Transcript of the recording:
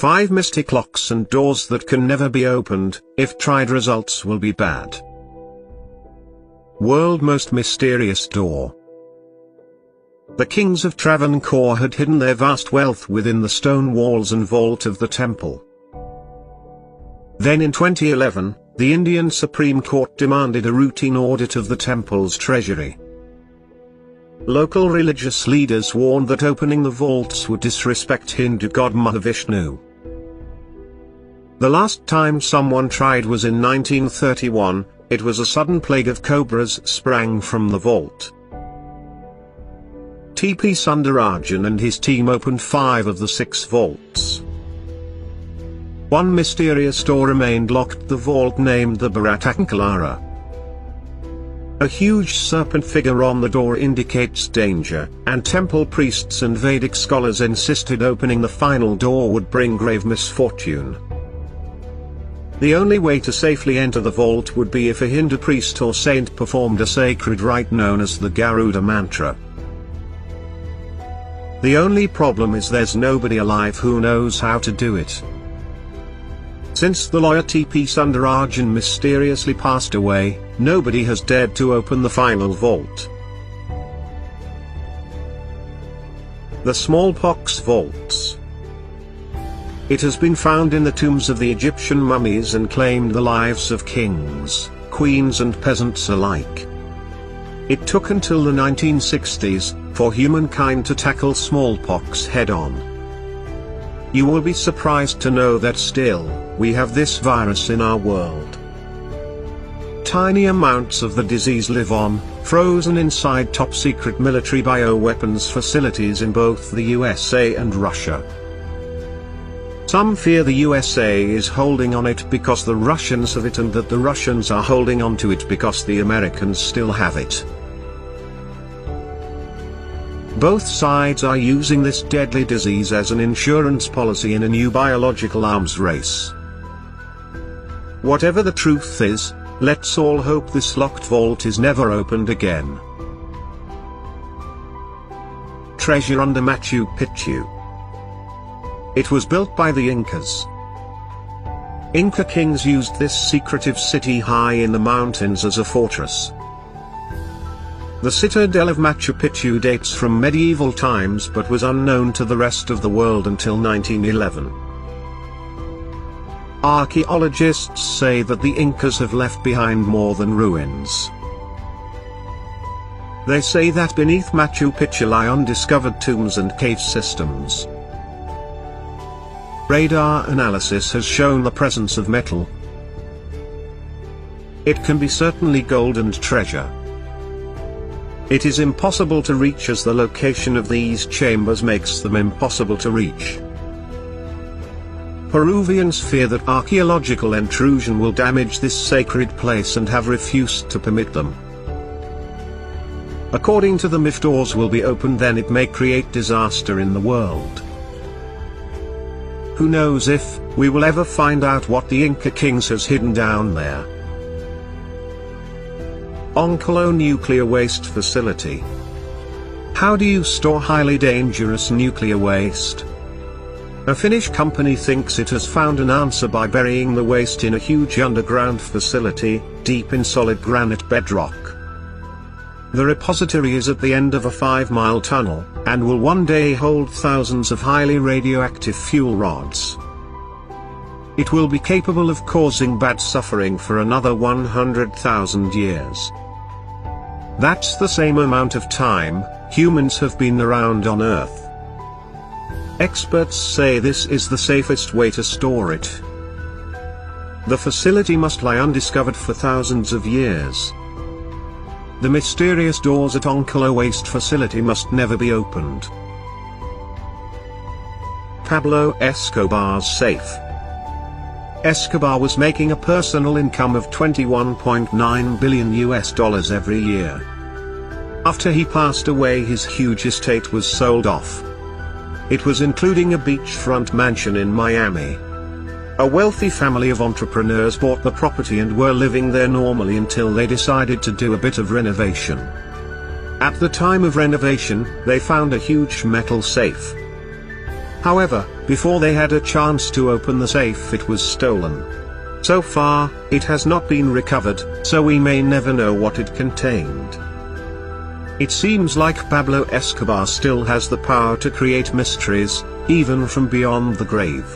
5 mystic locks and doors that can never be opened. If tried, results will be bad. World most mysterious door. The kings of Travancore had hidden their vast wealth within the stone walls and vault of the temple. Then in 2011, the Indian Supreme Court demanded a routine audit of the temple's treasury. Local religious leaders warned that opening the vaults would disrespect Hindu god Mahavishnu. The last time someone tried was in 1931, it was a sudden plague of cobras sprang from the vault. T.P. Sundarajan and his team opened 5 of the 6 vaults. One mysterious door remained locked, the vault named the Bharatakalara. A huge serpent figure on the door indicates danger, and temple priests and Vedic scholars insisted opening the final door would bring grave misfortune. The only way to safely enter the vault would be if a Hindu priest or saint performed a sacred rite known as the Garuda mantra. The only problem is there's nobody alive who knows how to do it. Since the lawyer T.P. Sundarajan mysteriously passed away, nobody has dared to open the final vault. The Smallpox Vaults. It has been found in the tombs of the Egyptian mummies and claimed the lives of kings, queens and peasants alike. It took until the 1960s, for humankind to tackle smallpox head-on. You will be surprised to know that still, we have this virus in our world. Tiny amounts of the disease live on, frozen inside top-secret military bioweapons facilities in both the USA and Russia. Some fear the USA is holding on it because the Russians have it, and that the Russians are holding on to it because the Americans still have it. Both sides are using this deadly disease as an insurance policy in a new biological arms race. Whatever the truth is, let's all hope this locked vault is never opened again. Treasure under Machu Picchu. It was built by the Incas. Inca kings used this secretive city high in the mountains as a fortress. The citadel of Machu Picchu dates from medieval times but was unknown to the rest of the world until 1911. Archaeologists say that the Incas have left behind more than ruins. They say that beneath Machu Picchu lie undiscovered tombs and cave systems. Radar analysis has shown the presence of metal. It can be certainly gold and treasure. It is impossible to reach as the location of these chambers makes them impossible to reach. Peruvians fear that archaeological intrusion will damage this sacred place and have refused to permit them. According to them, if doors will be opened, then it may create disaster in the world. Who knows if we will ever find out what the Inca kings has hidden down there. Oncolo Nuclear Waste Facility. How do you store highly dangerous nuclear waste? A Finnish company thinks it has found an answer by burying the waste in a huge underground facility, deep in solid granite bedrock. The repository is at the end of a 5-mile tunnel, and will one day hold thousands of highly radioactive fuel rods. It will be capable of causing bad suffering for another 100,000 years. That's the same amount of time humans have been around on Earth. Experts say this is the safest way to store it. The facility must lie undiscovered for thousands of years. The mysterious doors at Oncolo Waste Facility must never be opened. Pablo Escobar's safe. Escobar was making a personal income of $21.9 billion every year. After he passed away, his huge estate was sold off. It was including a beachfront mansion in Miami. A wealthy family of entrepreneurs bought the property and were living there normally until they decided to do a bit of renovation. At the time of renovation, they found a huge metal safe. However, before they had a chance to open the safe, it was stolen. So far, it has not been recovered, so we may never know what it contained. It seems like Pablo Escobar still has the power to create mysteries, even from beyond the grave.